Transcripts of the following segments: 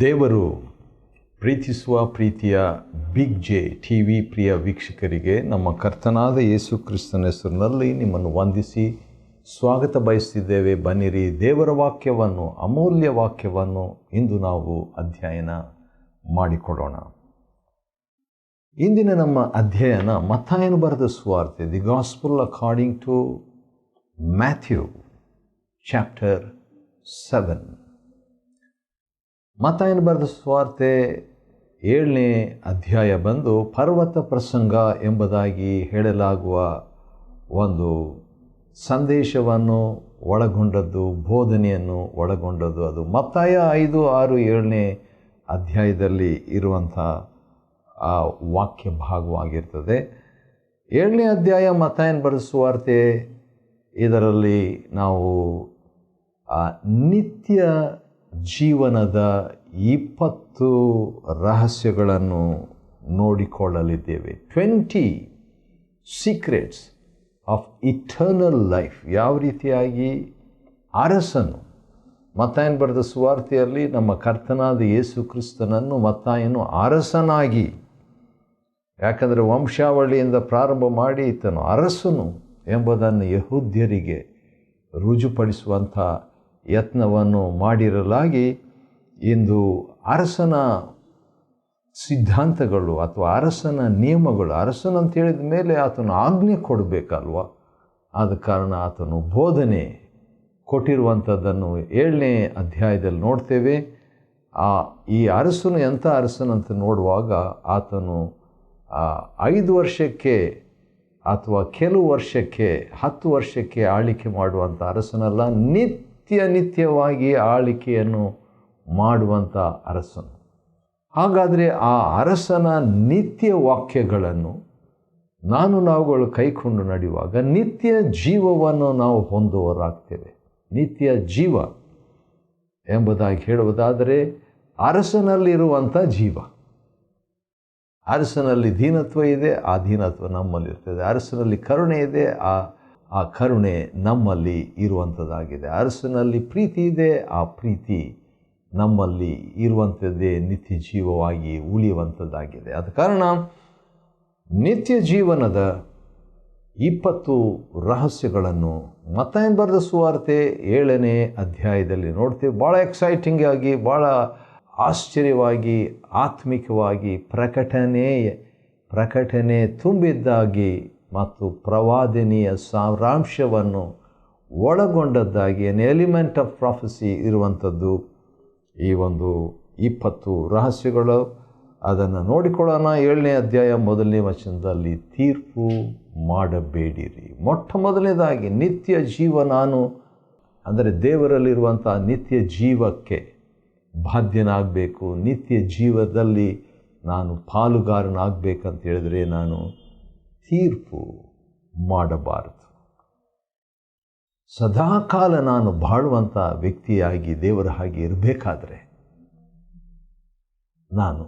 ದೇವರು ಪ್ರೀತಿಸುವ ಪ್ರೀತಿಯ ಬಿಗ್ ಜೆ ಟಿ ವಿ ಪ್ರಿಯ ವೀಕ್ಷಕರಿಗೆ ನಮ್ಮ ಕರ್ತನಾದ ಯೇಸು ಕ್ರಿಸ್ತನ ಹೆಸರಿನಲ್ಲಿ ನಿಮ್ಮನ್ನು ವಂದಿಸಿ ಸ್ವಾಗತ ಬಯಸ್ತಿದ್ದೇವೆ. ಬನ್ನಿರಿ, ದೇವರ ವಾಕ್ಯವನ್ನು, ಅಮೂಲ್ಯ ವಾಕ್ಯವನ್ನು ಇಂದು ನಾವು ಅಧ್ಯಯನ ಮಾಡಿಕೊಡೋಣ. ಇಂದಿನ ನಮ್ಮ ಅಧ್ಯಯನ ಮತ್ತಾಯನು ಬರೆದ ಸುವಾರ್ತೆ, the gospel according to Matthew chapter 7. ಮತ್ತಾಯನು ಬರೆದ ಸುವಾರ್ತೆ 7ನೇ ಅಧ್ಯಾಯ ಬಂದು ಪರ್ವತ ಪ್ರಸಂಗ ಎಂಬುದಾಗಿ ಹೇಳಲಾಗುವ ಒಂದು ಸಂದೇಶವನ್ನು ಒಳಗೊಂಡದ್ದು, ಬೋಧನೆಯನ್ನು ಒಳಗೊಂಡದ್ದು. ಅದು ಮತ್ತಾಯ 5, 6, 7ನೇ ಅಧ್ಯಾಯದಲ್ಲಿ ಇರುವಂಥ ಆ ವಾಕ್ಯ ಭಾಗವಾಗಿರ್ತದೆ. 7ನೇ ಅಧ್ಯಾಯ ಮತ್ತಾಯನು ಬರೆದ ಸುವಾರ್ತೆ, ಇದರಲ್ಲಿ ನಾವು ನಿತ್ಯ ಜೀವನದ 20 ರಹಸ್ಯಗಳನ್ನು ನೋಡಿಕೊಳ್ಳಲಿದ್ದೇವೆ. 20 ಸೀಕ್ರೆಟ್ಸ್ ಆಫ್ ಇಟರ್ನಲ್ ಲೈಫ್. ಯಾವ ರೀತಿಯಾಗಿ ಅರಸನು, ಮತ್ತಾಯನು ಬರೆದ ಸುವಾರ್ತೆಯಲ್ಲಿ ನಮ್ಮ ಕರ್ತನಾದ ಯೇಸು ಕ್ರಿಸ್ತನನ್ನು ಮತ್ತಾಯನು ಅರಸನಾಗಿ, ಯಾಕಂದರೆ ವಂಶಾವಳಿಯಿಂದ ಪ್ರಾರಂಭ ಮಾಡಿ ಈತನು ಅರಸನು ಎಂಬುದನ್ನು ಯಹೂದ್ಯರಿಗೆ ರುಜುಪಡಿಸುವಂಥ ಯತ್ನವನ್ನು ಮಾಡಿರಲಾಗಿ, ಇಂದು ಅರಸನ ಸಿದ್ಧಾಂತಗಳು ಅಥವಾ ಅರಸನ ನಿಯಮಗಳು, ಅರಸನಂತ ಹೇಳಿದ ಮೇಲೆ ಆತನು ಆಜ್ಞೆ ಕೊಡಬೇಕಲ್ವ, ಆದ ಕಾರಣ ಆತನು ಬೋಧನೆ ಕೊಟ್ಟಿರುವಂಥದ್ದನ್ನು 7ನೇ ಅಧ್ಯಾಯದಲ್ಲಿ ನೋಡ್ತೇವೆ. ಈ ಅರಸನು ಎಂಥ ಅರಸನಂತ ನೋಡುವಾಗ, ಆತನು 5 ವರ್ಷಕ್ಕೆ ಅಥವಾ ಕೆಲವು ವರ್ಷಕ್ಕೆ 10 ವರ್ಷಕ್ಕೆ ಆಳ್ವಿಕೆ ಮಾಡುವಂಥ ಅರಸನಲ್ಲ, ನಿತ್ಯವಾಗಿ ಆಳ್ವಿಕೆಯನ್ನು ಮಾಡುವಂಥ ಅರಸನು. ಹಾಗಾದರೆ ಆ ಅರಸನ ನಿತ್ಯ ವಾಕ್ಯಗಳನ್ನು ನಾವುಗಳು ಕೈಕೊಂಡು ನಡೆಯುವಾಗ ನಿತ್ಯ ಜೀವವನ್ನು ನಾವು ಹೊಂದುವರಾಗ್ತೇವೆ. ನಿತ್ಯ ಜೀವ ಎಂಬುದಾಗಿ ಹೇಳುವುದಾದರೆ ಅರಸನಲ್ಲಿರುವಂಥ ಜೀವ. ಅರಸನಲ್ಲಿ ದೀನತ್ವ ಇದೆ, ಆ ದೀನತ್ವ ನಮ್ಮಲ್ಲಿರ್ತದೆ. ಅರಸನಲ್ಲಿ ಕರುಣೆ ಇದೆ, ಆ ಕರುಣೆ ನಮ್ಮಲ್ಲಿ ಇರುವಂಥದ್ದಾಗಿದೆ. ಅರಸನಲ್ಲಿ ಪ್ರೀತಿ ಇದೆ, ಆ ಪ್ರೀತಿ ನಮ್ಮಲ್ಲಿ ಇರುವಂಥದ್ದೇ ನಿತ್ಯ ಜೀವವಾಗಿ ಉಳಿಯುವಂಥದ್ದಾಗಿದೆ. ಆದ ಕಾರಣ ನಿತ್ಯ ಜೀವನದ 20 ರಹಸ್ಯಗಳನ್ನು ಮತ್ತಾಯನು ಬರೆದ ಸುವಾರ್ತೆ 7ನೇ ಅಧ್ಯಾಯದಲ್ಲಿ ನೋಡ್ತೇವೆ. ಭಾಳ ಎಕ್ಸೈಟಿಂಗ್ ಆಗಿ, ಭಾಳ ಆಶ್ಚರ್ಯವಾಗಿ, ಆತ್ಮಿಕವಾಗಿ ಪ್ರಕಟಣೆ ತುಂಬಿದ್ದಾಗಿ ಮತ್ತು ಪ್ರವಾದನೆಯ ಸಾರಾಂಶವನ್ನು ಒಳಗೊಂಡದ್ದಾಗಿ, ಎನ್ ಎಲಿಮೆಂಟ್ ಆಫ್ ಪ್ರಾಫೆಸಿ ಇರುವಂಥದ್ದು ಈ ಒಂದು 20 ರಹಸ್ಯಗಳು. ಅದನ್ನು ನೋಡಿಕೊಳ್ಳೋಣ. 7ನೇ ಅಧ್ಯಾಯ 1ನೇ ವಚನದಲ್ಲಿ, ತೀರ್ಪು ಮಾಡಬೇಡಿರಿ. ಮೊಟ್ಟ ಮೊದಲನೇದಾಗಿ ನಿತ್ಯ ಜೀವ, ನಾನು ಅಂದರೆ ದೇವರಲ್ಲಿರುವಂಥ ನಿತ್ಯ ಜೀವಕ್ಕೆ ಬಾಧ್ಯನಾಗಬೇಕು. ನಿತ್ಯ ಜೀವದಲ್ಲಿ ನಾನು ಪಾಲುಗಾರನಾಗಬೇಕಂತ ಹೇಳಿದ್ರೆ ನಾನು ತೀರ್ಪು ಮಾಡಬಾರದು. ಸದಾಕಾಲ ನಾನು ಬಾಳುವಂಥ ವ್ಯಕ್ತಿಯಾಗಿ ದೇವರ ಹಾಗೆ ಇರಬೇಕಾದ್ರೆ ನಾನು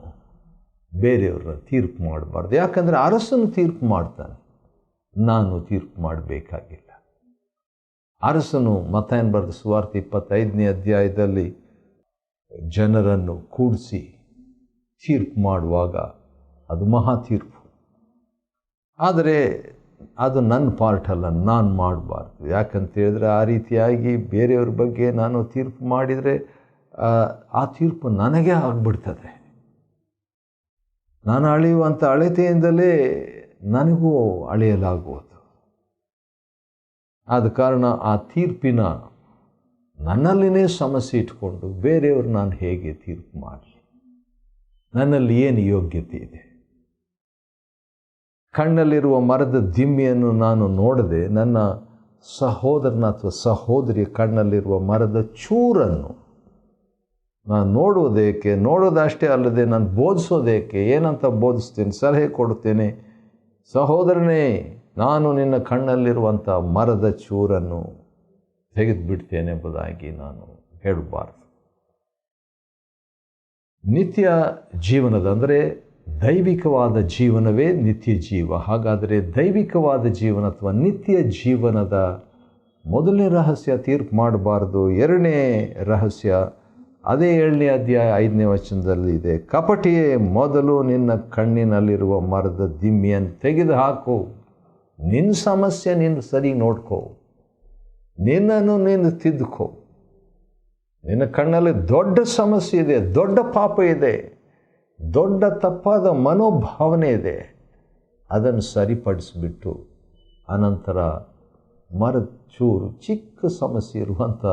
ಬೇರೆಯವರ ತೀರ್ಪು ಮಾಡಬಾರ್ದು. ಯಾಕಂದರೆ ಅರಸನು ತೀರ್ಪು ಮಾಡ್ತಾನೆ, ನಾನು ತೀರ್ಪು ಮಾಡಬೇಕಾಗಿಲ್ಲ. ಅರಸನು ಮತ್ತಾಯನು ಬರೆದ ಸುವಾರ್ತೆ 25ನೇ ಅಧ್ಯಾಯದಲ್ಲಿ ಜನರನ್ನು ಕೂಡಿಸಿ ತೀರ್ಪು ಮಾಡುವಾಗ ಅದು ಮಹಾ ತೀರ್ಪು. ಆದರೆ ಅದು ನನ್ನ ಪಾರ್ಟ್ ಅಲ್ಲ, ನಾನು ಮಾಡಬಾರ್ದು. ಯಾಕಂತ ಹೇಳಿದ್ರೆ ಆ ರೀತಿಯಾಗಿ ಬೇರೆಯವ್ರ ಬಗ್ಗೆ ನಾನು ತೀರ್ಪು ಮಾಡಿದರೆ ಆ ತೀರ್ಪು ನನಗೆ ಆಗಿಬಿಡ್ತದೆ. ನಾನು ಅಳೆಯುವಂಥ ಅಳತೆಯಿಂದಲೇ ನನಗೂ ಅಳೆಯಲಾಗುವುದು. ಆದ ಕಾರಣ ಆ ತೀರ್ಪಿನ ನನ್ನಲ್ಲಿನೇ ಸಮಸ್ಯೆ ಇಟ್ಕೊಂಡು ಬೇರೆಯವರು ನಾನು ಹೇಗೆ ತೀರ್ಪು ಮಾಡಲಿ? ನನ್ನಲ್ಲಿ ಏನು ಯೋಗ್ಯತೆ ಇದೆ? ಕಣ್ಣಲ್ಲಿರುವ ಮರದ ದಿಮ್ಮಿಯನ್ನು ನಾನು ನೋಡದೆ ನನ್ನ ಸಹೋದರನ ಅಥವಾ ಸಹೋದರಿಯ ಕಣ್ಣಲ್ಲಿರುವ ಮರದ ಚೂರನ್ನು ನಾನು ನೋಡೋದಷ್ಟೇ ಅಲ್ಲದೆ ನಾನು ಬೋಧಿಸೋದೇಕೆ? ಏನಂತ ಬೋಧಿಸ್ತೇನೆ? ಸಲಹೆ ಕೊಡುತ್ತೇನೆ, ಸಹೋದರನೇ, ನಾನು ನಿನ್ನ ಕಣ್ಣಲ್ಲಿರುವಂಥ ಮರದ ಚೂರನ್ನು ತೆಗೆದುಬಿಡ್ತೇನೆ ಎಂಬುದಾಗಿ ನಾನು ಹೇಳಬಾರ್ದು. ನಿತ್ಯ ಜೀವನದ ಅಂದರೆ ದೈವಿಕವಾದ ಜೀವನವೇ ನಿತ್ಯ ಜೀವ. ಹಾಗಾದರೆ ದೈವಿಕವಾದ ಜೀವನ ಅಥವಾ ನಿತ್ಯ ಜೀವನದ ಮೊದಲನೇ ರಹಸ್ಯ ತೀರ್ಪು ಮಾಡಬಾರ್ದು. 2ನೇ ರಹಸ್ಯ ಅದೇ 7ನೇ ಅಧ್ಯಾಯ 5ನೇ ವಚನದಲ್ಲಿ ಇದೆ, ಕಪಟಿಯೇ, ಮೊದಲು ನಿನ್ನ ಕಣ್ಣಿನಲ್ಲಿರುವ ಮರದ ದಿಮ್ಮಿಯನ್ನು ತೆಗೆದು ಹಾಕು. ನಿನ್ನ ಸಮಸ್ಯೆ ನೀನು ಸರಿ ನೋಡ್ಕೋ, ನಿನ್ನನ್ನು ನೀನು ತಿದ್ದುಕೋ. ನಿನ್ನ ಕಣ್ಣಲ್ಲಿ ದೊಡ್ಡ ಸಮಸ್ಯೆ ಇದೆ, ದೊಡ್ಡ ಪಾಪ ಇದೆ, ದೊಡ್ಡ ತಪ್ಪಾದ ಮನೋಭಾವನೆ ಇದೆ. ಅದನ್ನು ಸರಿಪಡಿಸಿಬಿಟ್ಟು ಅನಂತರ ಮರದ ಚೂರು ಚಿಕ್ಕ ಸಮಸ್ಯೆ ಇರುವಂಥ,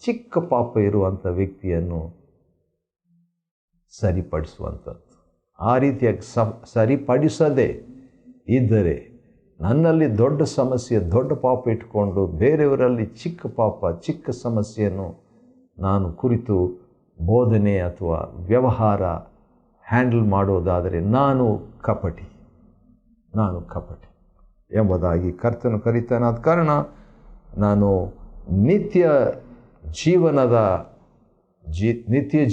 ಚಿಕ್ಕ ಪಾಪ ಇರುವಂಥ ವ್ಯಕ್ತಿಯನ್ನು ಸರಿಪಡಿಸುವಂಥದ್ದು. ಆ ರೀತಿಯಾಗಿ ಸರಿಪಡಿಸದೆ ಇದ್ದರೆ, ನನ್ನಲ್ಲಿ ದೊಡ್ಡ ಸಮಸ್ಯೆ, ದೊಡ್ಡ ಪಾಪ ಇಟ್ಕೊಂಡು ಬೇರೆಯವರಲ್ಲಿ ಚಿಕ್ಕ ಪಾಪ, ಚಿಕ್ಕ ಸಮಸ್ಯೆಯನ್ನು ನಾನು ಕುರಿತು ಬೋಧನೆ ಅಥವಾ ವ್ಯವಹಾರ ಹ್ಯಾಂಡಲ್ ಮಾಡೋದಾದರೆ ನಾನು ಕಪಟಿ ಎಂಬುದಾಗಿ ಕರ್ತನು ಕರೀತಾನೆ. ಆದ ಕಾರಣ ನಾನು ನಿತ್ಯ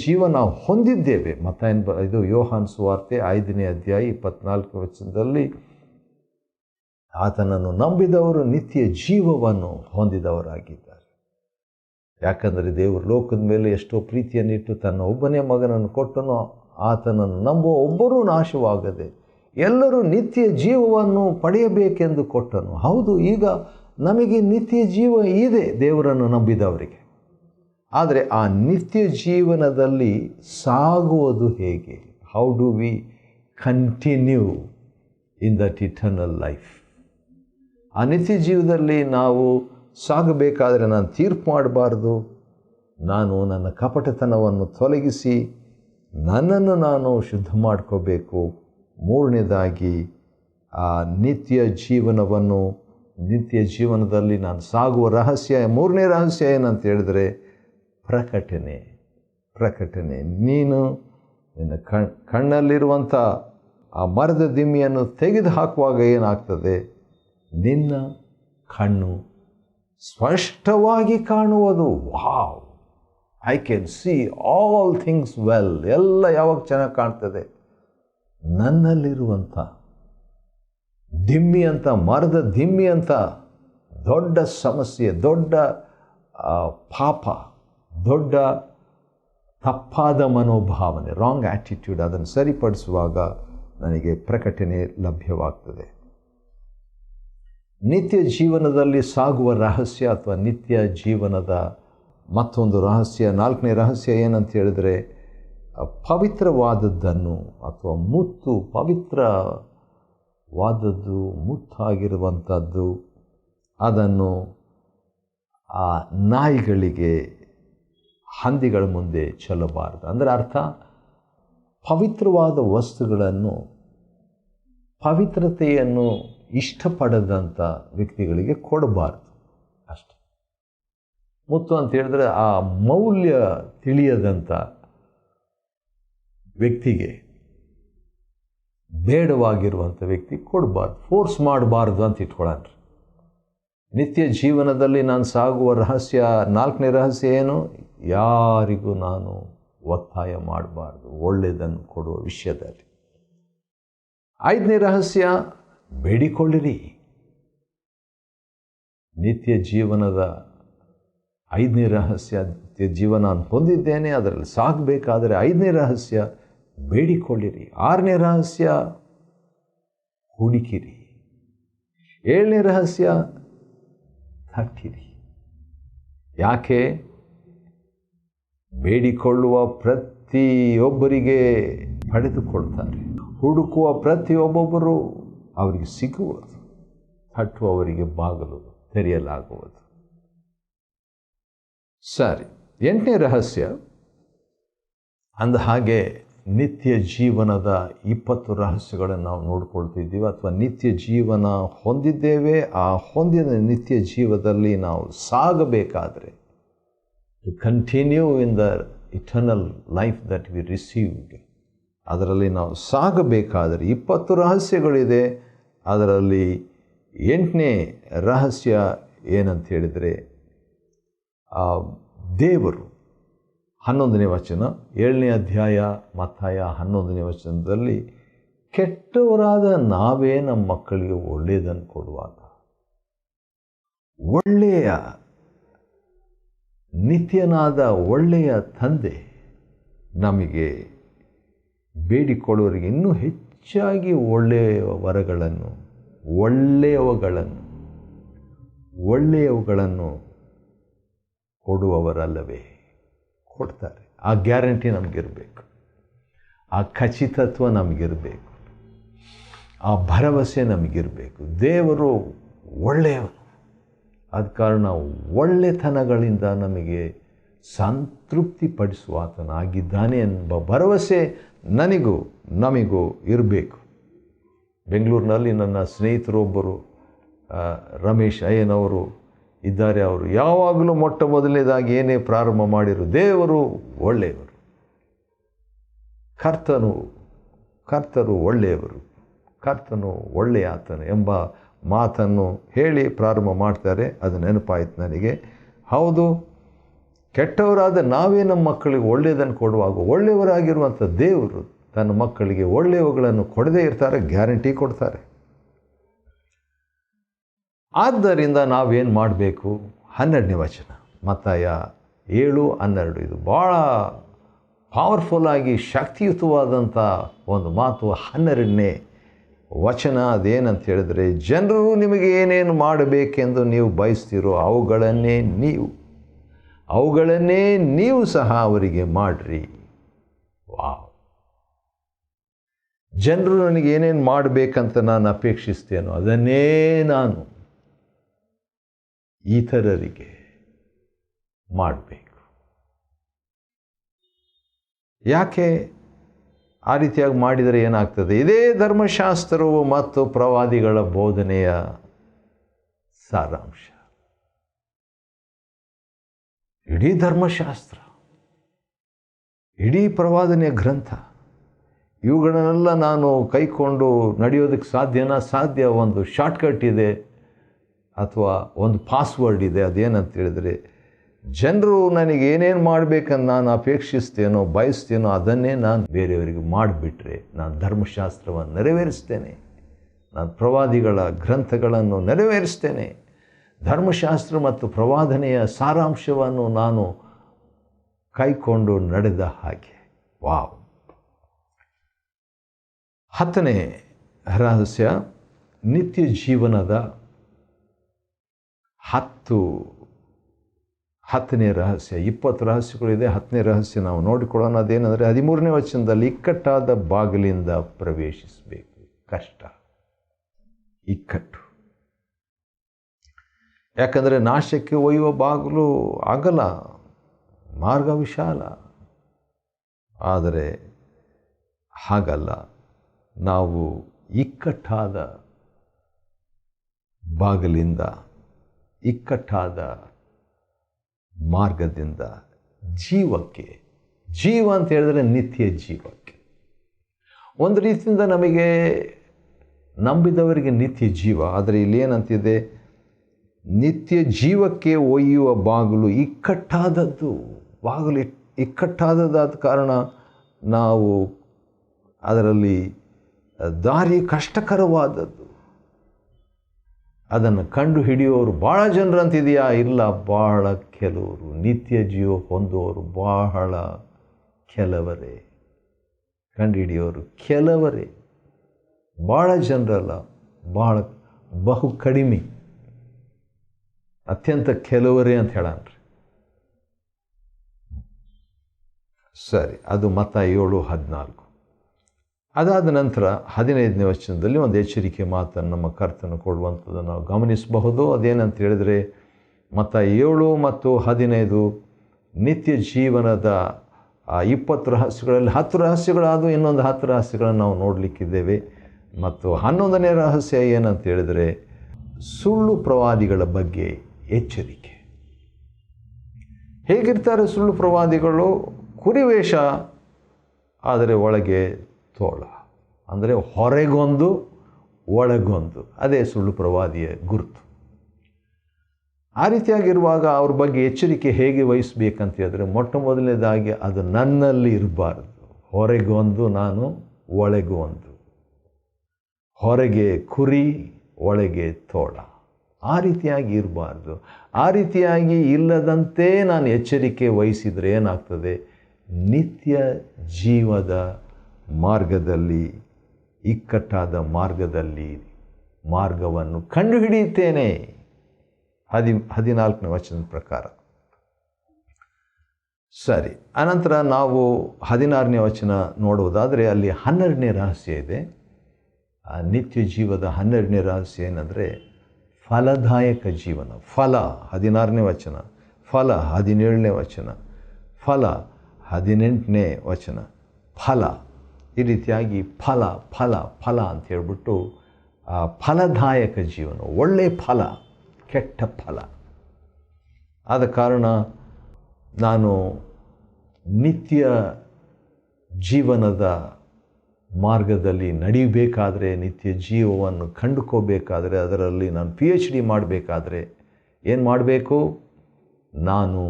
ಜೀವನ ಹೊಂದಿದ್ದೇವೆ. ಇದು ಯೋಹಾನ್ ಸುವಾರ್ತೆ 5ನೇ ಅಧ್ಯಾಯ 24ನೇ ವಚನದಲ್ಲಿ, ಆತನನ್ನು ನಂಬಿದವರು ನಿತ್ಯ ಜೀವವನ್ನು ಹೊಂದಿದವರಾಗಿದ್ದಾರೆ. ಯಾಕಂದರೆ ದೇವರು ಲೋಕದ ಮೇಲೆ ಎಷ್ಟೋ ಪ್ರೀತಿಯನ್ನಿಟ್ಟು ತನ್ನ ಒಬ್ಬನೇ ಮಗನನ್ನು ಕೊಟ್ಟನು. ಆತನನ್ನು ನಂಬುವ ಒಬ್ಬರೂ ನಾಶವಾಗದೆ ಎಲ್ಲರೂ ನಿತ್ಯ ಜೀವವನ್ನು ಪಡೆಯಬೇಕೆಂದು ಕೊಟ್ಟನು. ಹೌದು, ಈಗ ನಮಗೆ ನಿತ್ಯ ಜೀವ ಇದೆ ದೇವರನ್ನು ನಂಬಿದವರಿಗೆ. ಆದರೆ ಆ ನಿತ್ಯ ಜೀವನದಲ್ಲಿ ಸಾಗುವುದು ಹೇಗೆ? How do we continue in that eternal life? ಆ ನಿತ್ಯ ಜೀವದಲ್ಲಿ ನಾವು ಸಾಗಬೇಕಾದರೆ ನಾನು ತೀರ್ಪು ಮಾಡಬಾರ್ದು. ನಾನು ನನ್ನ ಕಪಟತನವನ್ನು ತೊಲಗಿಸಿ ನನ್ನನ್ನು ನಾನು ಶುದ್ಧ ಮಾಡ್ಕೋಬೇಕು. ಮೂರನೇದಾಗಿ ಆ ನಿತ್ಯ ಜೀವನದಲ್ಲಿ ನಾನು ಸಾಗುವ ರಹಸ್ಯ, ಮೂರನೇ ರಹಸ್ಯ ಏನಂತ ಹೇಳಿದ್ರೆ ಪ್ರಕಟಣೆ. ನೀನು ನಿನ್ನ ಕಣ್ಣಲ್ಲಿರುವಂಥ ಆ ಮರದ ದಿಮ್ಮಿಯನ್ನು ತೆಗೆದು ಹಾಕುವಾಗ ಏನಾಗ್ತದೆ? ನಿನ್ನ ಕಣ್ಣು ಸ್ಪಷ್ಟವಾಗಿ ಕಾಣುವುದು. Wow, I can see all things well. ಎಲ್ಲ ಯಾವಾಗ ಚೆನ್ನಾಗಿ ಕಾಣ್ತದೆ? ನನ್ನಲ್ಲಿರುವಂಥ ಮರದ ದಿಮ್ಮಿ ಅಂತ ದೊಡ್ಡ ಸಮಸ್ಯೆ, ದೊಡ್ಡ ಪಾಪ, ದೊಡ್ಡ ತಪ್ಪಾದ ಮನೋಭಾವನೆ, ರಾಂಗ್ ಆ್ಯಟಿಟ್ಯೂಡ್, ಅದನ್ನು ಸರಿಪಡಿಸುವಾಗ ನನಗೆ ಪ್ರಕಟಣೆ ಲಭ್ಯವಾಗ್ತದೆ. ನಿತ್ಯ ಜೀವನದಲ್ಲಿ ಸಾಗುವ ರಹಸ್ಯ ಅಥವಾ ನಿತ್ಯ ಜೀವನದ ಮತ್ತೊಂದು ರಹಸ್ಯ, 4ನೇ ರಹಸ್ಯ ಏನಂತ ಹೇಳಿದ್ರೆ, ಪವಿತ್ರವಾದದ್ದನ್ನು ಅಥವಾ ಪವಿತ್ರವಾದದ್ದು, ಮುತ್ತಾಗಿರುವಂಥದ್ದು, ಅದನ್ನು ಆ ನಾಯಿಗಳಿಗೆ, ಹಂದಿಗಳ ಮುಂದೆ ಚೆಲ್ಲಬಾರದು. ಅಂದರೆ ಅರ್ಥ, ಪವಿತ್ರವಾದ ವಸ್ತುಗಳನ್ನು, ಪವಿತ್ರತೆಯನ್ನು ಇಷ್ಟಪಡದಂಥ ವ್ಯಕ್ತಿಗಳಿಗೆ ಕೊಡಬಾರ್ದು ಅಷ್ಟೆ. ಮುತ್ತು ಅಂತ ಹೇಳಿದ್ರೆ ಆ ಮೌಲ್ಯ ತಿಳಿಯದಂಥ ವ್ಯಕ್ತಿಗೆ, ಬೇಡವಾಗಿರುವಂಥ ವ್ಯಕ್ತಿ ಕೊಡಬಾರ್ದು, ಫೋರ್ಸ್ ಮಾಡಬಾರ್ದು ಅಂತ ಇಟ್ಕೊಳ್ಳೋಣ. ನಿತ್ಯ ಜೀವನದಲ್ಲಿ ನಾನು ಸಾಗುವ ರಹಸ್ಯ, 4ನೇ ರಹಸ್ಯ ಏನು? ಯಾರಿಗೂ ನಾನು ಒತ್ತಾಯ ಮಾಡಬಾರ್ದು ಒಳ್ಳೆಯದನ್ನು ಕೊಡುವ ವಿಷಯದಲ್ಲಿ. 5ನೇ ರಹಸ್ಯ, ಬೇಡಿಕೊಳ್ಳಿರಿ. ನಿತ್ಯ ಜೀವನದ 5ನೇ ರಹಸ್ಯ, ನಿತ್ಯ ಜೀವನ ನಾನು ಹೊಂದಿದ್ದೇನೆ, ಅದರಲ್ಲಿ ಸಾಗಬೇಕಾದರೆ 5ನೇ ರಹಸ್ಯ ಬೇಡಿಕೊಳ್ಳಿರಿ. 6ನೇ ರಹಸ್ಯ ಹುಡುಕಿರಿ. 7ನೇ ರಹಸ್ಯ ತಟ್ಟಿರಿ. ಯಾಕೆ? ಬೇಡಿಕೊಳ್ಳುವ ಪ್ರತಿಯೊಬ್ಬರಿಗೆ ಪಡೆದುಕೊಳ್ತಾರೆ, ಹುಡುಕುವ ಪ್ರತಿಯೊಬ್ಬೊಬ್ಬರು ಅವರಿಗೆ ಸಿಗುವುದು, ತಟ್ಟುವವರಿಗೆ ಬಾಗಿಲು ತೆರೆಯಲಾಗುವುದು. ಸರಿ, 8ನೇ ರಹಸ್ಯ ಅಂದ ಹಾಗೆ ನಿತ್ಯ ಜೀವನದ 20 ರಹಸ್ಯಗಳನ್ನು ನಾವು ನೋಡ್ಕೊಳ್ತಿದ್ದೀವಿ, ಅಥವಾ ನಿತ್ಯ ಜೀವನ ಹೊಂದಿದ್ದೇವೆ. ಆ ಹೊಂದಿದ ನಿತ್ಯ ಜೀವದಲ್ಲಿ ನಾವು ಸಾಗಬೇಕಾದರೆ, to continue in the eternal life that we received, ಅದರಲ್ಲಿ ನಾವು ಸಾಗಬೇಕಾದರೆ 20 ರಹಸ್ಯಗಳಿದೆ. ಅದರಲ್ಲಿ 8ನೇ ರಹಸ್ಯ ಏನಂತ ಹೇಳಿದರೆ, ದೇವರು 11ನೇ ವಚನ, 7ನೇ ಅಧ್ಯಾಯ ಮತ್ತಾಯ 11ನೇ ವಚನದಲ್ಲಿ, ಕೆಟ್ಟವರಾದ ನಾವೇ ನಮ್ಮ ಮಕ್ಕಳಿಗೆ ಒಳ್ಳೆಯದನ್ನು ಕೊಡುವಾಗ, ಒಳ್ಳೆಯ ನಿತ್ಯನಾದ ಒಳ್ಳೆಯ ತಂದೆ ನಮಗೆ ಬೇಡಿಕೊಳ್ಳುವವರಿಗೆ ಇನ್ನೂ ಹೆಚ್ಚಾಗಿ ಒಳ್ಳೆಯ ವರಗಳನ್ನು, ಒಳ್ಳೆಯವುಗಳನ್ನು ಕೊಡುವವರಲ್ಲವೇ? ಕೊಡ್ತಾರೆ. ಆ ಗ್ಯಾರಂಟಿ ನಮಗಿರಬೇಕು, ಆ ಖಚಿತತ್ವ ನಮಗಿರಬೇಕು, ಆ ಭರವಸೆ ನಮಗಿರಬೇಕು. ದೇವರು ಒಳ್ಳೆಯವನು, ಆದ ಕಾರಣ ಒಳ್ಳೆತನಗಳಿಂದ ನಮಗೆ ಸಂತೃಪ್ತಿ ಪಡಿಸುವ ಆತನಾಗಿದ್ದಾನೆ ಎಂಬ ಭರವಸೆ ನಮಗೂ ಇರಬೇಕು. ಬೆಂಗಳೂರಿನಲ್ಲಿ ನನ್ನ ಸ್ನೇಹಿತರೊಬ್ಬರು ರಮೇಶ್ ಅಯ್ಯನವರು ಇದ್ದಾರೆ. ಅವರು ಯಾವಾಗಲೂ ಮೊಟ್ಟ ಮೊದಲನೇದಾಗಿ ಏನೇ ಪ್ರಾರಂಭ ಮಾಡಿರು, ದೇವರು ಒಳ್ಳೆಯವರು, ಕರ್ತರು ಒಳ್ಳೆಯವರು, ಕರ್ತನು ಒಳ್ಳೆಯ ಆತನು ಎಂಬ ಮಾತನ್ನು ಹೇಳಿ ಪ್ರಾರಂಭ ಮಾಡ್ತಾರೆ. ಅದು ನೆನಪಾಯಿತು ನನಗೆ. ಹೌದು, ಕೆಟ್ಟವರಾದ ನಾವೇ ನಮ್ಮ ಮಕ್ಕಳಿಗೆ ಒಳ್ಳೆಯದನ್ನು ಕೊಡುವಾಗ ಒಳ್ಳೆಯವರಾಗಿರುವಂಥ ದೇವರು ತನ್ನ ಮಕ್ಕಳಿಗೆ ಒಳ್ಳೆಯವುಗಳನ್ನು ಕೊಡದೇ ಇರ್ತಾರೆ, ಗ್ಯಾರಂಟಿ ಕೊಡ್ತಾರೆ. ಆದ್ದರಿಂದ ನಾವೇನು ಮಾಡಬೇಕು? 12ನೇ ವಚನ, ಮತ್ತಾಯ 7:12. ಇದು ಭಾಳ ಪವರ್ಫುಲ್ಲಾಗಿ ಶಕ್ತಿಯುತವಾದಂಥ ಒಂದು ಮಾತು. 12ನೇ ವಚನ ಅದೇನಂತ ಹೇಳಿದ್ರೆ, ಜನರು ನಿಮಗೆ ಏನೇನು ಮಾಡಬೇಕೆಂದು ನೀವು ಬಯಸ್ತೀರೋ ಅವುಗಳನ್ನೇ ನೀವು ಸಹ ಅವರಿಗೆ ಮಾಡಿರಿ. ವಾವ್! ಜನರು ನನಗೆ ಏನೇನು ಮಾಡಬೇಕಂತ ನಾನು ಅಪೇಕ್ಷಿಸ್ತೇನೋ ಅದನ್ನೇ ನಾನು ಇತರರಿಗೆ ಮಾಡಬೇಕು. ಯಾಕೆ ಆ ರೀತಿಯಾಗಿ ಮಾಡಿದರೆ ಏನಾಗ್ತದೆ? ಇದೇ ಧರ್ಮಶಾಸ್ತ್ರವು ಮತ್ತು ಪ್ರವಾದಿಗಳ ಬೋಧನೆಯ ಸಾರಾಂಶ. ಇಡೀ ಧರ್ಮಶಾಸ್ತ್ರ, ಇಡೀ ಪ್ರವಾದನೆಯ ಗ್ರಂಥ, ಇವುಗಳನ್ನೆಲ್ಲ ನಾನು ಕೈಕೊಂಡು ನಡೆಯೋದಕ್ಕೆ ಸಾಧ್ಯ. ಒಂದು ಶಾರ್ಟ್ಕಟ್ ಇದೆ ಅಥವಾ ಒಂದು ಪಾಸ್ವರ್ಡ್ ಇದೆ. ಅದೇನಂತ ಹೇಳಿದರೆ, ಜನರು ನನಗೆ ಏನೇನು ಮಾಡಬೇಕಂತ ನಾನು ಅಪೇಕ್ಷಿಸ್ತೇನೋ ಬಯಸ್ತೇನೋ ಅದನ್ನೇ ನಾನು ಬೇರೆಯವರಿಗೆ ಮಾಡಿಬಿಟ್ರೆ ನಾನು ಧರ್ಮಶಾಸ್ತ್ರವನ್ನು ನೆರವೇರಿಸ್ತೇನೆ, ನಾನು ಪ್ರವಾದಿಗಳ ಗ್ರಂಥಗಳನ್ನು ನೆರವೇರಿಸ್ತೇನೆ. ಧರ್ಮಶಾಸ್ತ್ರ ಮತ್ತು ಪ್ರವಾದನೆಯ ಸಾರಾಂಶವನ್ನು ನಾನು ಕೈಕೊಂಡು ನಡೆದ ಹಾಗೆ. ವಾವ್! 10ನೇ ರಹಸ್ಯ, ನಿತ್ಯ ಜೀವನದ 10ನೇ ರಹಸ್ಯ. 20 ರಹಸ್ಯಗಳಿದೆ. 10ನೇ ರಹಸ್ಯ ನಾವು ನೋಡಿಕೊಳ್ಳೋಣ. ಅದೇನೆಂದರೆ 13ನೇ ವಚನದಲ್ಲಿ, ಇಕ್ಕಟ್ಟಾದ ಬಾಗಿಲಿಂದ ಪ್ರವೇಶಿಸಬೇಕು. ಕಷ್ಟ, ಇಕ್ಕಟ್ಟು. ಯಾಕಂದರೆ ನಾಶಕ್ಕೆ ಒಯ್ಯುವ ಬಾಗಿಲು ಅಗಲ, ಮಾರ್ಗ ವಿಶಾಲ. ಆದರೆ ಹಾಗಲ್ಲ, ನಾವು ಇಕ್ಕಟ್ಟಾದ ಬಾಗಿಲಿಂದ, ಇಕ್ಕಟ್ಟಾದ ಮಾರ್ಗದಿಂದ ಜೀವಕ್ಕೆ, ಜೀವ ಅಂತ ಹೇಳಿದ್ರೆ ನಿತ್ಯ ಜೀವಕ್ಕೆ. ಒಂದು ರೀತಿಯಿಂದ ನಮಗೆ ನಂಬಿದವರಿಗೆ ನಿತ್ಯ ಜೀವ. ಆದರೆ ಇಲ್ಲಿ ಏನಂತಿದೆ? ನಿತ್ಯ ಜೀವಕ್ಕೆ ಒಯ್ಯುವ ಬಾಗಿಲು ಇಕ್ಕಟ್ಟಾದದ್ದು. ಬಾಗಿಲು ಇಕ್ಕಟ್ಟಾದದಾದ ಕಾರಣ ನಾವು ಅದರಲ್ಲಿ ದಾರಿ ಕಷ್ಟಕರವಾದದ್ದು. ಅದನ್ನು ಕಂಡು ಹಿಡಿಯೋರು ಭಾಳ ಜನರಂತಿದೆಯಾ? ಇಲ್ಲ, ಭಾಳ ಕೆಲವರು. ನಿತ್ಯ ಜೀವ ಹೊಂದುವವರು ಬಹಳ ಕೆಲವರೇ. ಕಂಡು ಹಿಡಿಯೋರು ಕೆಲವರೇ, ಭಾಳ ಜನರಲ್ಲ, ಬಹು ಕಡಿಮೆ, ಅತ್ಯಂತ ಕೆಲವರೇ ಅಂತ ಹೇಳನ್ರಿ. ಸರಿ, ಅದು ಮತ್ತಾಯ 7:14. ಅದಾದ ನಂತರ 15ನೇ ವಚನದಲ್ಲಿ ಒಂದು ಎಚ್ಚರಿಕೆ ಮಾತನ್ನು ನಮ್ಮ ಕರ್ತನು ಕೊಡುವಂಥದ್ದು ನಾವು ಗಮನಿಸಬಹುದು. ಅದೇನಂತ ಹೇಳಿದರೆ, ಮತ್ತಾಯ 7 ಮತ್ತು 15 ನಿತ್ಯ ಜೀವನದ 20 ರಹಸ್ಯಗಳಲ್ಲಿ 10 ರಹಸ್ಯಗಳಾದವು. ಇನ್ನೊಂದು 10 ರಹಸ್ಯಗಳನ್ನು ನಾವು ನೋಡಲಿಕ್ಕಿದ್ದೇವೆ. ಮತ್ತು 11ನೇ ರಹಸ್ಯ ಏನಂತ ಹೇಳಿದರೆ, ಸುಳ್ಳು ಪ್ರವಾದಿಗಳ ಬಗ್ಗೆ ಎಚ್ಚರಿಕೆ. ಹೇಗಿರ್ತಾರೆ ಸುಳ್ಳು ಪ್ರವಾದಿಗಳು? ಕುರಿವೇಷ, ಆದರೆ ಒಳಗೆ ತೋಳ. ಅಂದರೆ ಹೊರಗೊಂದು ಒಳಗೊಂದು. ಅದೇ ಸುಳ್ಳು ಪ್ರವಾದಿಯ ಗುರುತು. ಆ ರೀತಿಯಾಗಿರುವಾಗ ಅವ್ರ ಬಗ್ಗೆ ಎಚ್ಚರಿಕೆ ಹೇಗೆ ವಹಿಸಬೇಕಂತ ಹೇಳಿದ್ರೆ, ಮೊಟ್ಟ ಮೊದಲನೇದಾಗಿ ಅದು ನನ್ನಲ್ಲಿ ಇರಬಾರ್ದು. ಹೊರಗೊಂದು ನಾನು, ಒಳಗೂ ಒಂದು. ಹೊರಗೆ ಕುರಿ, ಒಳಗೆ ತೋಳ. ಆ ರೀತಿಯಾಗಿ ಇರಬಾರ್ದು. ಆ ರೀತಿಯಾಗಿ ಇಲ್ಲದಂತೆ ನಾನು ಎಚ್ಚರಿಕೆ ವಹಿಸಿದರೆ ಏನಾಗ್ತದೆ? ನಿತ್ಯ ಜೀವದ ಮಾರ್ಗದಲ್ಲಿ, ಇಕ್ಕಟ್ಟಾದ ಮಾರ್ಗದಲ್ಲಿ ಮಾರ್ಗವನ್ನು ಕಂಡುಹಿಡಿಯುತ್ತೇನೆ. 14ನೇ ವಚನದ ಪ್ರಕಾರ. ಸರಿ, ಅನಂತರ ನಾವು 16ನೇ ವಚನ ನೋಡುವುದಾದರೆ ಅಲ್ಲಿ 12ನೇ ರಹಸ್ಯ ಇದೆ. ಆ ನಿತ್ಯ ಜೀವದ 12ನೇ ರಹಸ್ಯ ಏನಂದರೆ ಫಲದಾಯಕ ಜೀವನ. ಫಲ 16ನೇ ವಚನ, ಫಲ 17ನೇ ವಚನ, ಫಲ 18ನೇ ವಚನ, ಫಲ, ಈ ರೀತಿಯಾಗಿ ಫಲ ಫಲ ಫಲ ಅಂತ ಹೇಳ್ಬಿಟ್ಟು ಫಲದಾಯಕ ಜೀವನ, ಒಳ್ಳೆಯ ಫಲ, ಕೆಟ್ಟ ಫಲ. ಆದ ಕಾರಣ ನಾನು ನಿತ್ಯ ಜೀವನದ ಮಾರ್ಗದಲ್ಲಿ ನಡೆಯಬೇಕಾದ್ರೆ, ನಿತ್ಯ ಜೀವವನ್ನು ಕಂಡುಕೋಬೇಕಾದ್ರೆ, ಅದರಲ್ಲಿ ನಾನು PhD ಮಾಡಬೇಕಾದ್ರೆ ಏನು ಮಾಡಬೇಕು? ನಾನು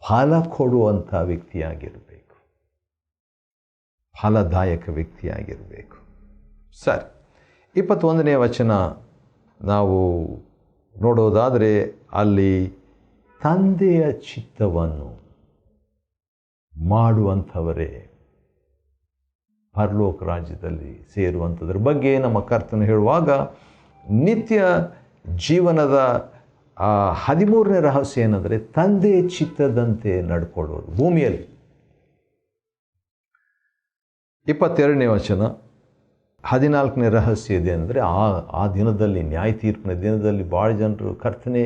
ಫಲ ಕೊಡುವಂಥ ವ್ಯಕ್ತಿಯಾಗಿರಬೇಕು, ಫಲದಾಯಕ ವ್ಯಕ್ತಿಯಾಗಿರಬೇಕು. ಸರಿ, 21ನೇ ವಚನ ನಾವು ನೋಡೋದಾದರೆ ಅಲ್ಲಿ ತಂದೆಯ ಚಿತ್ತವನ್ನು ಮಾಡುವಂಥವರೇ ಪರಲೋಕ ರಾಜ್ಯದಲ್ಲಿ ಸೇರುವಂಥದ್ರ ಬಗ್ಗೆ ನಮ್ಮ ಕರ್ತನು ಹೇಳುವಾಗ, ನಿತ್ಯ ಜೀವನದ 13ನೇ ರಹಸ್ಯ ಏನಂದರೆ ತಂದೆಯ ಚಿತ್ತದಂತೆ ನಡ್ಕೊಳ್ಳೋದು ಭೂಮಿಯಲ್ಲಿ. 22ನೇ ವಚನ, 14ನೇ ರಹಸ್ಯ ಇದೆ ಅಂದರೆ ಆ ದಿನದಲ್ಲಿ, ನ್ಯಾಯ ತೀರ್ಪಿನ ದಿನದಲ್ಲಿ ಭಾಳ ಜನರು ಕರ್ತನೇ,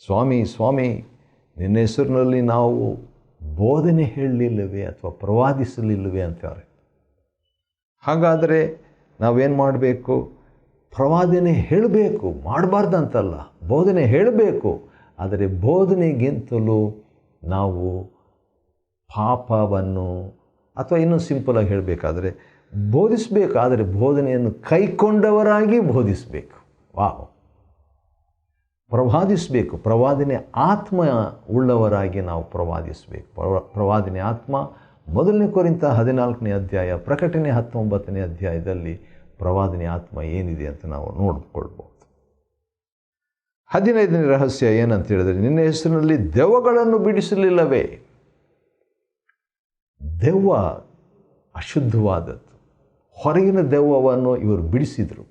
ಸ್ವಾಮಿ ಸ್ವಾಮಿ, ನಿನ್ನ ಹೆಸರಿನಲ್ಲಿ ನಾವು ಬೋಧನೆ ಹೇಳಲಿಲ್ಲವೇ ಅಥವಾ ಪ್ರವಾದಿಸಲಿಲ್ಲವೇ ಅಂತಾರೆ. ಹಾಗಾದರೆ ನಾವೇನು ಮಾಡಬೇಕು? ಪ್ರವಾದನೆ ಹೇಳಬೇಕು, ಮಾಡಬಾರ್ದಂತಲ್ಲ, ಬೋಧನೆ ಹೇಳಬೇಕು. ಆದರೆ ಬೋಧನೆಗಿಂತಲೂ ನಾವು ಪಾಪವನ್ನು, ಅಥವಾ ಇನ್ನೂ ಸಿಂಪಲಾಗಿ ಹೇಳಬೇಕಾದ್ರೆ ಬೋಧಿಸಬೇಕು, ಆದರೆ ಬೋಧನೆಯನ್ನು ಕೈಕೊಂಡವರಾಗಿ ಬೋಧಿಸಬೇಕು. ಪ್ರವಾದಿಸಬೇಕು, ಪ್ರವಾದನೆ ಆತ್ಮ ಉಳ್ಳವರಾಗಿ ನಾವು ಪ್ರವಾದಿಸಬೇಕು. ಪ್ರವಾದನೆ ಆತ್ಮ 1 ಕೊರಿಂಥ 14ನೇ ಅಧ್ಯಾಯ, ಪ್ರಕಟಣೆ 19ನೇ ಅಧ್ಯಾಯದಲ್ಲಿ ಪ್ರವಾದನೆ ಆತ್ಮ ಏನಿದೆ ಅಂತ ನಾವು ನೋಡಿಕೊಳ್ಬೋದು. 15ನೇ ರಹಸ್ಯ ಏನಂತ ಹೇಳಿದರೆ, ನಿನ್ನ ಹೆಸರಿನಲ್ಲಿ ದೆವ್ವಗಳನ್ನು ಬಿಡಿಸಲಿಲ್ಲವೇ? ದೆವ್ವ ಅಶುದ್ಧವಾದದ್ದು. ಹೊರಗಿನ ದೆವ್ವವನ್ನು ಇವರು ಬಿಡಿಸಿದರು,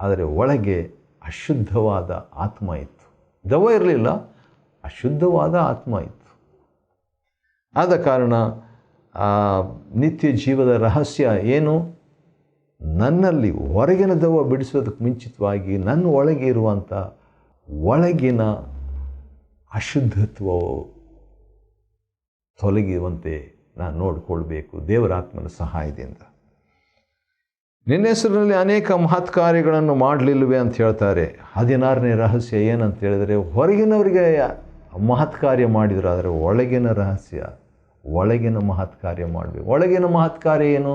ಆದರೆ ಒಳಗೆ ಅಶುದ್ಧವಾದ ಆತ್ಮ ಇತ್ತು. ದೆವ್ವ ಇರಲಿಲ್ಲ, ಅಶುದ್ಧವಾದ ಆತ್ಮ ಇತ್ತು. ಆದ ಕಾರಣ ನಿತ್ಯ ಜೀವದ ರಹಸ್ಯ ಏನು? ನನ್ನಲ್ಲಿ ಹೊರಗಿನ ದೆವ್ವ ಬಿಡಿಸೋದಕ್ಕೆ ಮುಂಚಿತವಾಗಿ ನನ್ನ ಒಳಗೆ ಇರುವಂಥ ಒಳಗಿನ ಅಶುದ್ಧತ್ವವು ತೊಲಗುವಂತೆ ನಾನು ನೋಡಿಕೊಳ್ಬೇಕು ದೇವರ ಆತ್ಮನ ಸಹಾಯದಿಂದ. ನಿನ್ನ ಹೆಸರಿನಲ್ಲಿ ಅನೇಕ ಮಹತ್ ಕಾರ್ಯಗಳನ್ನು ಮಾಡಲಿಲ್ಲವೇ ಅಂತ ಹೇಳ್ತಾರೆ. 16ನೇ ರಹಸ್ಯ ಏನಂತ ಹೇಳಿದರೆ, ಹೊರಗಿನವರಿಗೆ ಮಹತ್ ಕಾರ್ಯ ಮಾಡಿದ್ರು, ಆದರೆ ಒಳಗಿನ ರಹಸ್ಯ, ಒಳಗಿನ ಮಹತ್ ಕಾರ್ಯ ಮಾಡಬೇಕು. ಒಳಗಿನ ಮಹತ್ ಕಾರ್ಯ ಏನು?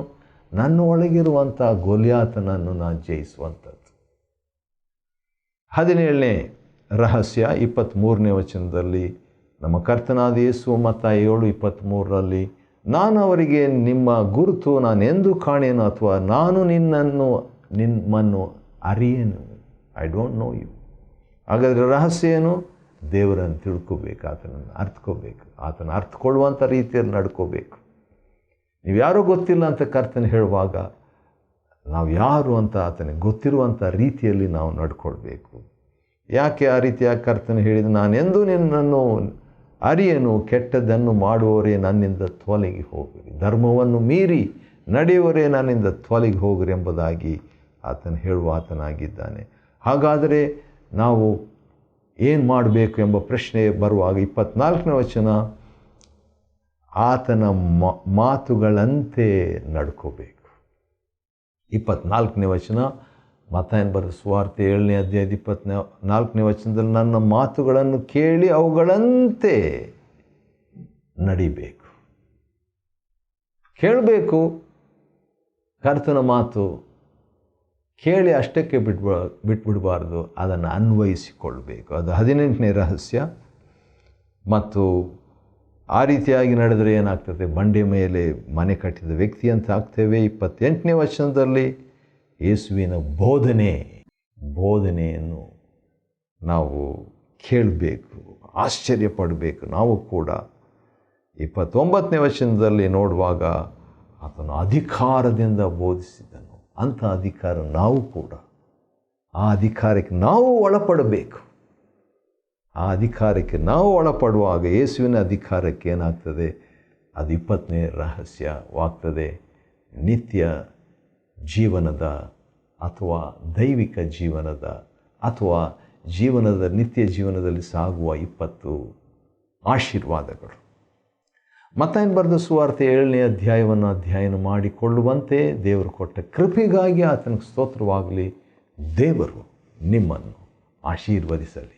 ನನ್ನ ಒಳಗಿರುವಂಥ ಗೊಲ್ಯಾತನನ್ನು ನಾನು ಜಯಿಸುವಂಥದ್ದು. 17ನೇ ರಹಸ್ಯ 23ನೇ ವಚನದಲ್ಲಿ ನಮ್ಮ ಕರ್ತನಾದ ಯೇಸು ಮತ್ತಾಯ 7:23ರಲ್ಲಿ, ನಾನು ಅವರಿಗೆ ನಿಮ್ಮ ಗುರುತು ನಾನೆಂದೂ ಕಾಣೆನು, ಅಥವಾ ನಾನು ನಿಮ್ಮನ್ನು ಅರಿಯೇನು. I don't know you. ಹಾಗಾದರೆ ರಹಸ್ಯ ಏನು? ದೇವರನ್ನು ತಿಳ್ಕೋಬೇಕು, ಆತನನ್ನು ಅರ್ಥಕೋಬೇಕು, ಆತನ ಅರ್ಥಕೊಳ್ಳುವಂಥ ರೀತಿಯಲ್ಲಿ ನಡ್ಕೋಬೇಕು. ನೀವು ಯಾರೋ ಗೊತ್ತಿಲ್ಲ ಅಂತ ಕರ್ತನ ಹೇಳುವಾಗ, ನಾವು ಯಾರು ಅಂತ ಆತನಿಗೆ ಗೊತ್ತಿರುವಂಥ ರೀತಿಯಲ್ಲಿ ನಾವು ನಡ್ಕೊಳ್ಬೇಕು. ಯಾಕೆ ಆ ರೀತಿಯಾಗಿ ಕರ್ತನ ಹೇಳಿದ, ನಾನೆಂದೂ ನಿನ್ನನ್ನು ಅರಿಯನು, ಕೆಟ್ಟದ್ದನ್ನು ಮಾಡುವವರೇ ನನ್ನಿಂದ ತೊಲಗಿ ಹೋಗಿರಿ, ಧರ್ಮವನ್ನು ಮೀರಿ ನಡೆಯುವವರೇ ನನ್ನಿಂದ ತೊಲಗಿ ಹೋಗಿರಿ ಎಂಬುದಾಗಿ ಆತನು ಹೇಳುವ ಆತನಾಗಿದ್ದಾನೆ. ಹಾಗಾದರೆ ನಾವು ಏನು ಮಾಡಬೇಕು ಎಂಬ ಪ್ರಶ್ನೆ ಬರುವಾಗ 24ನೇ ವಚನ, ಆತನ ಮಾತುಗಳಂತೆ ನಡ್ಕೋಬೇಕು. 24ನೇ ವಚನ ಮತ್ತಾಯನ ಬರೆದ ಸುವಾರ್ತೆ 7ನೇ ಅಧ್ಯಾಯದ 24ನೇ ವಚನದಲ್ಲಿ, ನನ್ನ ಮಾತುಗಳನ್ನು ಕೇಳಿ ಅವುಗಳಂತೆ ನಡಿಬೇಕು. ಕೇಳಬೇಕು, ಕರ್ತನ ಮಾತು ಕೇಳಿ ಅಷ್ಟಕ್ಕೆ ಬಿಟ್ಬಿಡಬಾರ್ದು, ಅದನ್ನು ಅನ್ವಯಿಸಿಕೊಳ್ಬೇಕು. ಅದು 18ನೇ ರಹಸ್ಯ. ಮತ್ತು ಆ ರೀತಿಯಾಗಿ ನಡೆದರೆ ಏನಾಗ್ತದೆ? ಬಂಡೆ ಮೇಲೆ ಮನೆ ಕಟ್ಟಿದ ವ್ಯಕ್ತಿ ಅಂತ ಆಗ್ತೇವೆ. 28ನೇ ವಚನದಲ್ಲಿ ಯೇಸುವಿನ ಬೋಧನೆಯನ್ನು ನಾವು ಕೇಳಬೇಕು, ಆಶ್ಚರ್ಯಪಡಬೇಕು. ನಾವು ಕೂಡ 29ನೇ ವಚನದಲ್ಲಿ ನೋಡುವಾಗ ಆತನು ಅಧಿಕಾರದಿಂದ ಬೋಧಿಸಿದನು. ಅಂಥ ಅಧಿಕಾರ ನಾವು ಕೂಡ, ಆ ಅಧಿಕಾರಕ್ಕೆ ನಾವು ಒಳಪಡಬೇಕು. ಆ ಅಧಿಕಾರಕ್ಕೆ ನಾವು ಒಳಪಡುವಾಗ ಯೇಸುವಿನ ಅಧಿಕಾರಕ್ಕೆ ಏನಾಗ್ತದೆ, ಅದು 20ನೇ ರಹಸ್ಯವಾಗ್ತದೆ. ನಿತ್ಯ ಜೀವನದ ಅಥವಾ ದೈವಿಕ ಜೀವನದ ಅಥವಾ ನಿತ್ಯ ಜೀವನದಲ್ಲಿ ಸಾಗುವ 20 ಆಶೀರ್ವಾದಗಳು. ಮತ್ತಾಯನು ಬರೆದ ಸುವಾರ್ತೆ 7ನೇ ಅಧ್ಯಾಯವನ್ನು ಅಧ್ಯಯನ ಮಾಡಿಕೊಳ್ಳುವಂತೆ ದೇವರು ಕೊಟ್ಟ ಕೃಪೆಗಾಗಿ ಆತನಿಗೆ ಸ್ತೋತ್ರವಾಗಲಿ. ದೇವರು ನಿಮ್ಮನ್ನು ಆಶೀರ್ವದಿಸಲಿ.